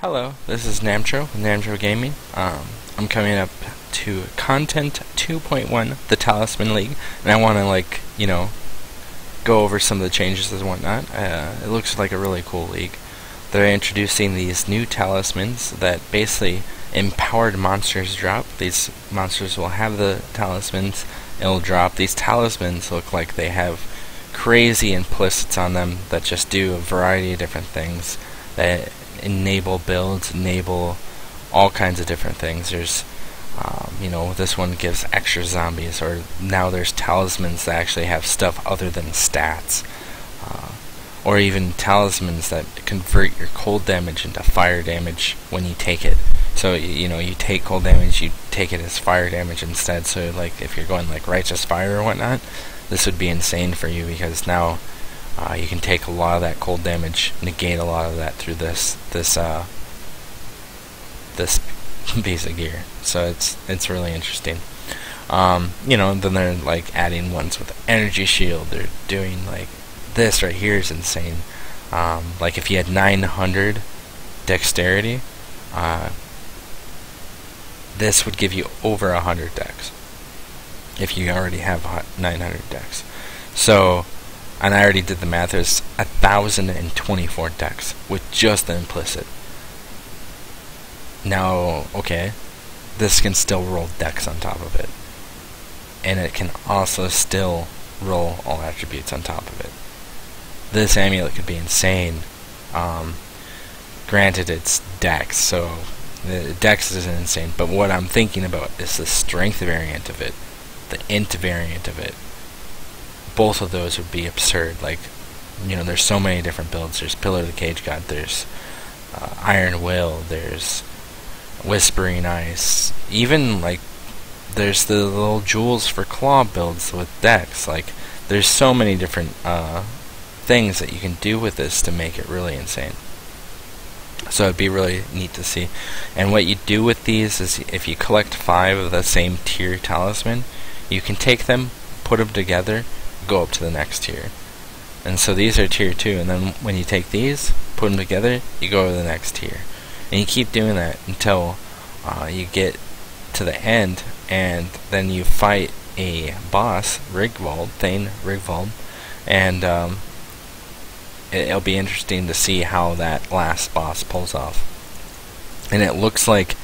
Hello, this is Namtro with Namtro Gaming. I'm coming up to Content 2.1, the Talisman League, and I want to, go over some of the changes and whatnot. It looks like a really cool league. They're introducing these new talismans that basically empowered monsters drop. These monsters will have the talismans, it'll drop. These talismans look like they have crazy implicits on them that just do a variety of different things. That enable builds, enable all kinds of different things. There's, this one gives extra zombies, or now there's talismans that actually have stuff other than stats, or even talismans that convert your cold damage into fire damage when you take it. So you take cold damage, you take it as fire damage instead. So like if you're going like righteous fire or whatnot, this would be insane for you, because now you can take a lot of that cold damage, negate a lot of that through this piece of gear. So it's really interesting. Then they're like adding ones with energy shield. They're doing like this right here is insane. Like if you had 900 dexterity, this would give you over 100 dex. If you already have 900 dex. So, and I already did the math, there's 1,024 dex with just the implicit. Now, okay, this can still roll dex on top of it. And it can also still roll all attributes on top of it. This amulet could be insane. Granted, it's dex, so the dex isn't insane, but what I'm thinking about is the strength variant of it, the int variant of it. Both of those would be absurd. Like, there's so many different builds. There's Pillar of the Cage God, there's Iron Will, there's Whispering Ice, even like there's the little jewels for claw builds with dex. Like, there's so many different things that you can do with this to make it really insane. So it'd be really neat to see. And what you do with these is, if you collect 5 of the same tier talisman, you can take them, put them together, go up to the next tier. And so these are tier 2, and then when you take these, put them together, you go to the next tier. And you keep doing that until you get to the end, and then you fight a boss, Thane Rigvald, and it'll be interesting to see how that last boss pulls off. And it looks like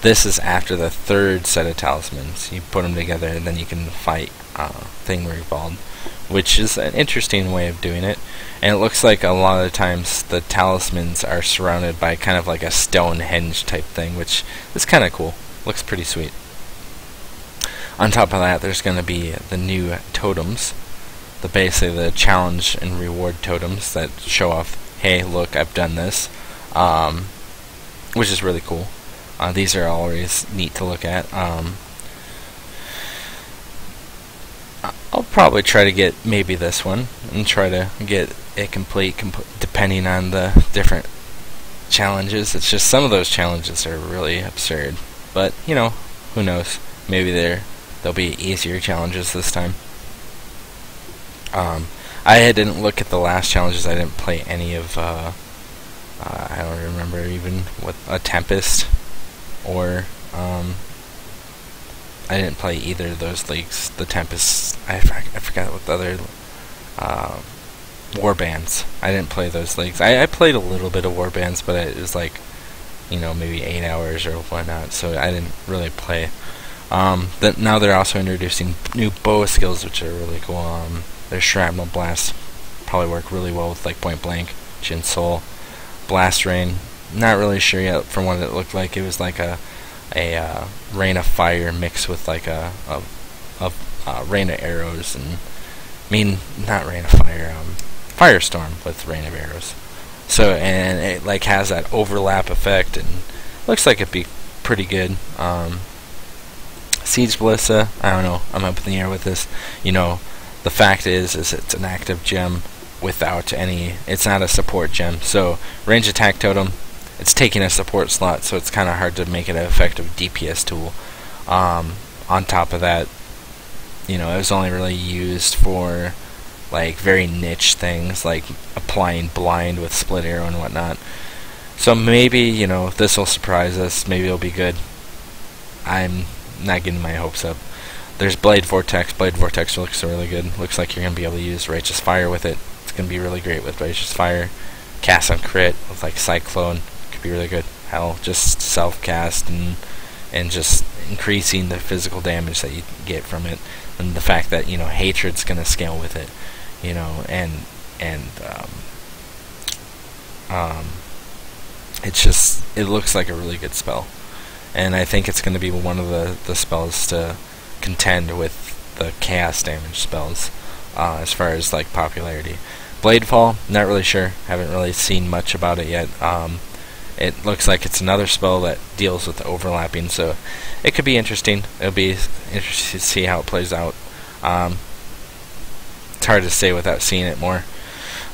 this is after the 3rd set of talismans. You put them together, and then you can fight Thane Rigvald, which is an interesting way of doing it. And it looks like a lot of the times the talismans are surrounded by kind of like a Stonehenge type thing, which is kind of cool. Looks pretty sweet. On top of that, there's going to be the new totems, basically the challenge and reward totems that show off, hey, look, I've done this, which is really cool. These are always neat to look at. I'll probably try to get maybe this one and try to get it complete depending on the different challenges. It's just some of those challenges are really absurd, but who knows, maybe there'll be easier challenges this time. I didn't look at the last challenges. I didn't play any of I don't remember even what a Tempest, or I didn't play either of those leagues. The Tempest, I forgot what the other Warbands. I didn't play those leagues. I played a little bit of Warbands, but it was like maybe 8 hours or whatnot, so I didn't really play. Now they're also introducing new bow skills, which are really cool. Their Shrapnel Blast probably work really well with like Point Blank, Jin Soul, Blast Rain. Not really sure yet from what it looked like. It was like a rain of fire mixed with like a rain of arrows, and not rain of fire, firestorm with rain of arrows. So, and it like has that overlap effect, and looks like it'd be pretty good. Siege Ballista, I don't know, I'm up in the air with this. The fact is it's an active gem without any, it's not a support gem. So range attack totem, it's taking a support slot, so it's kind of hard to make it an effective DPS tool. On top of that, it was only really used for like very niche things, like applying blind with split arrow and whatnot. So maybe, you know, this will surprise us. Maybe it'll be good. I'm not getting my hopes up. There's Blade Vortex. Blade Vortex looks really good. Looks like you're going to be able to use Righteous Fire with it. It's going to be really great with Righteous Fire. Cast on crit with like Cyclone. Could be really good. Hell, just self-cast and just increasing the physical damage that you get from it. And the fact that, you know, Hatred's going to scale with it. You know, and it's just, it looks like a really good spell. And I think it's going to be one of the spells to contend with the chaos damage spells as far as like popularity. Bladefall, not really sure. Haven't really seen much about it yet. It looks like it's another spell that deals with overlapping, so it could be interesting. It'll be interesting to see how it plays out. It's hard to say without seeing it more.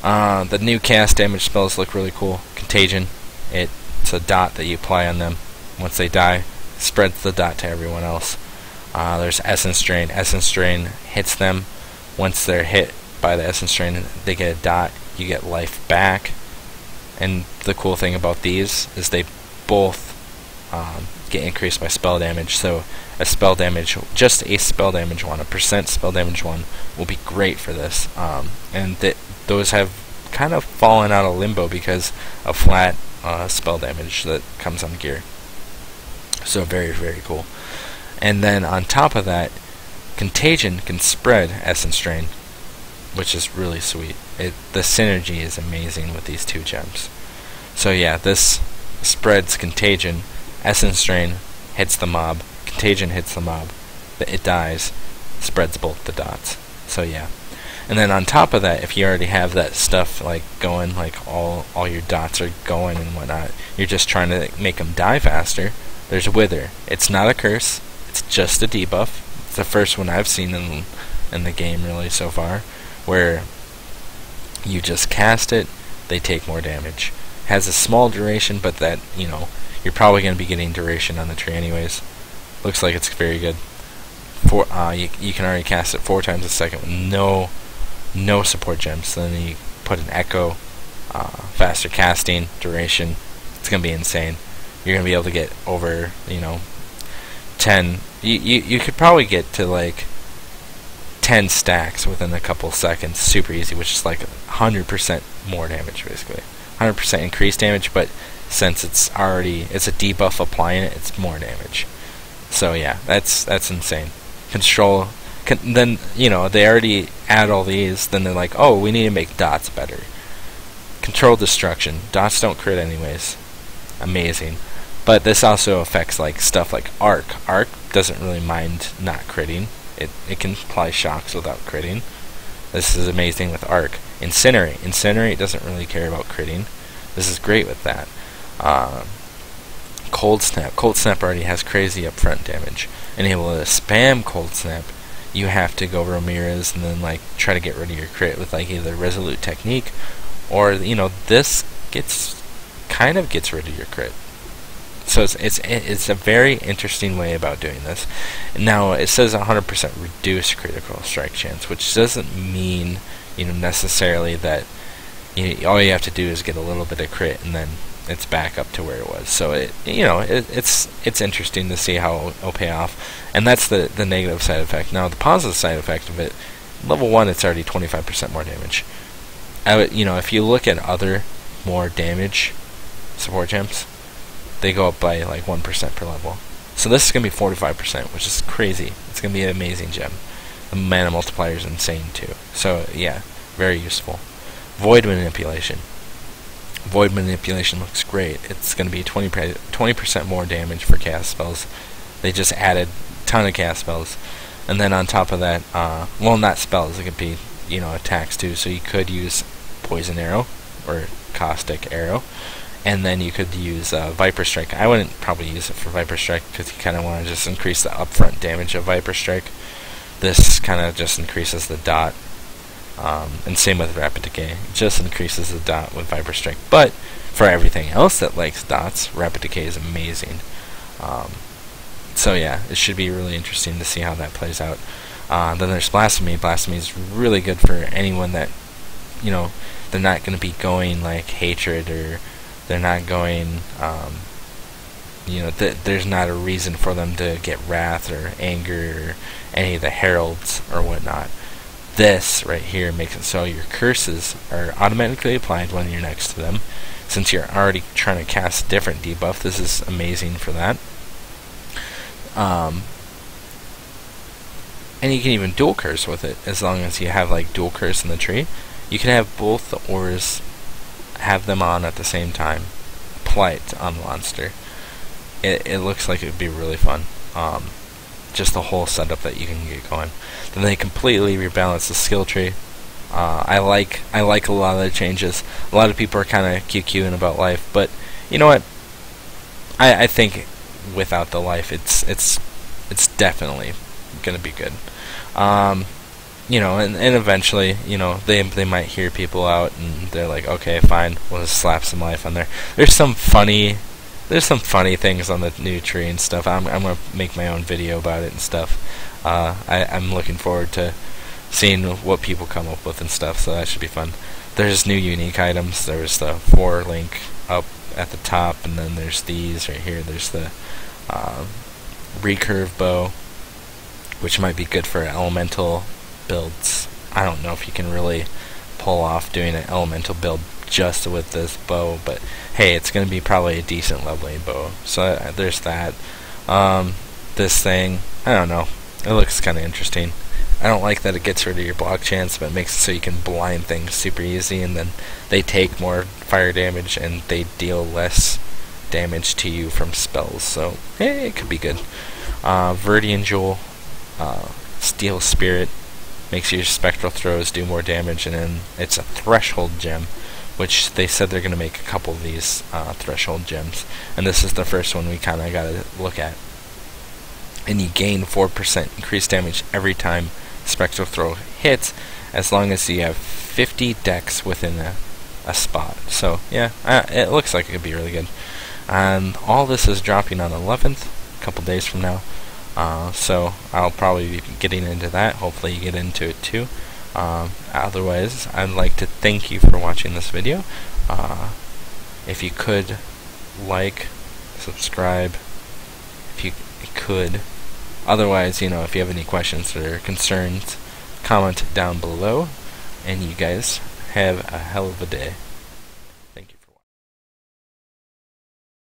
The new cast damage spells look really cool. Contagion. It's a dot that you apply on them. Once they die, spreads the dot to everyone else. There's Essence Drain. Essence Drain hits them. Once they're hit by the Essence Drain, they get a dot. You get life back. And the cool thing about these is they both get increased by spell damage. So a spell damage, just a spell damage one, a percent spell damage one, will be great for this. And those have kind of fallen out of limbo because of flat spell damage that comes on gear. So very, very cool. And then on top of that, Contagion can spread Essence Drain, which is really sweet. The synergy is amazing with these two gems. So yeah, this spreads Contagion, Essence Drain hits the mob, Contagion hits the mob, it dies, spreads both the dots. So yeah. And then on top of that, if you already have that stuff like going, like all your dots are going and whatnot, you're just trying to make them die faster, there's Wither. It's not a curse, it's just a debuff. It's the first one I've seen in the game really so far, where you just cast it, they take more damage. Has a small duration, but that, you know, you're probably going to be getting duration on the tree anyways. Looks like it's very good. You can already cast it 4 times a second with no support gems. So then you put an Echo, faster casting, duration. It's going to be insane. You're going to be able to get over, you know, 10. You could probably get to like 10 stacks within a couple seconds, super easy, which is like 100% more damage basically. 100% increased damage, but since it's a debuff applying it, it's more damage. So yeah, that's insane. Control, then, you know, they already add all these, then they're like, oh, we need to make dots better. Control Destruction. Dots don't crit anyways. Amazing. But this also affects like stuff like Arc. Arc doesn't really mind not critting. It can apply shocks without critting. This is amazing with Arc. Incinerate. Incinerate doesn't really care about critting. This is great with that. Cold Snap. Cold Snap already has crazy upfront damage. And able to spam Cold Snap, you have to go Ramirez and then like try to get rid of your crit with like either Resolute Technique or, you know, this kind of gets rid of your crit. So it's a very interesting way about doing this. Now it says 100% reduced critical strike chance, which doesn't mean, you know, necessarily that, you know, all you have to do is get a little bit of crit and then it's back up to where it was. So it's interesting to see how it'll pay off, and that's the negative side effect. Now the positive side effect of it, level 1, it's already 25% more damage. You know, if you look at other more damage support gems, they go up by like 1% per level. So this is going to be 45%, which is crazy. It's going to be an amazing gem. The mana multiplier is insane too. So yeah, very useful. Void Manipulation. Void Manipulation looks great. It's going to be 20% more damage for cast spells. They just added a ton of cast spells. And then on top of that, well, not spells, it could be, you know, attacks too. So you could use Poison Arrow or Caustic Arrow. And then you could use Viper Strike. I wouldn't probably use it for Viper Strike because you kind of want to just increase the upfront damage of Viper Strike. This kind of just increases the dot. And same with Rapid Decay. It just increases the dot with Viper Strike. But for everything else that likes dots, Rapid Decay is amazing. So yeah, it should be really interesting to see how that plays out. Then there's Blasphemy. Blasphemy is really good for anyone that, you know, they're not going to be going like Hatred or They're not going, there's not a reason for them to get wrath or anger or any of the heralds or whatnot. This right here makes it so your curses are automatically applied when you're next to them. Since you're already trying to cast a different debuff, this is amazing for that. And you can even dual curse with it, as long as you have like dual curse in the tree. You can have both the auras, have them on at the same time, apply it on the monster. It looks like it would be really fun. Just the whole setup that you can get going. Then they completely rebalance the skill tree. I like a lot of the changes. A lot of people are kind of QQing about life, but you know what? I think without the life, it's definitely gonna be good. And eventually, they might hear people out, and they're like, okay, fine, we'll just slap some life on there. There's some funny things on the new tree and stuff. I'm gonna make my own video about it and stuff. I'm looking forward to seeing what people come up with and stuff, so that should be fun. There's new unique items. There's the 4-link up at the top, and then there's these right here. There's the recurve bow, which might be good for elemental builds. I don't know if you can really pull off doing an elemental build just with this bow, but hey, it's going to be probably a decent leveling bow. So there's that. This thing, I don't know. It looks kind of interesting. I don't like that it gets rid of your block chance, but it makes it so you can blind things super easy, and then they take more fire damage and they deal less damage to you from spells. So it could be good. Verdian Jewel, Steel Spirit, makes your spectral throws do more damage, and then it's a threshold gem, which they said they're going to make a couple of these threshold gems, and this is the first one we kind of got to look at. And you gain 4% increased damage every time spectral throw hits, as long as you have 50 dex within a spot. So yeah, it looks like it could be really good. And all this is dropping on the 11th, a couple days from now. So I'll probably be getting into that. Hopefully you get into it too. Otherwise, I'd like to thank you for watching this video. If you could like, subscribe, if you could. Otherwise, if you have any questions or concerns, comment down below. And you guys have a hell of a day.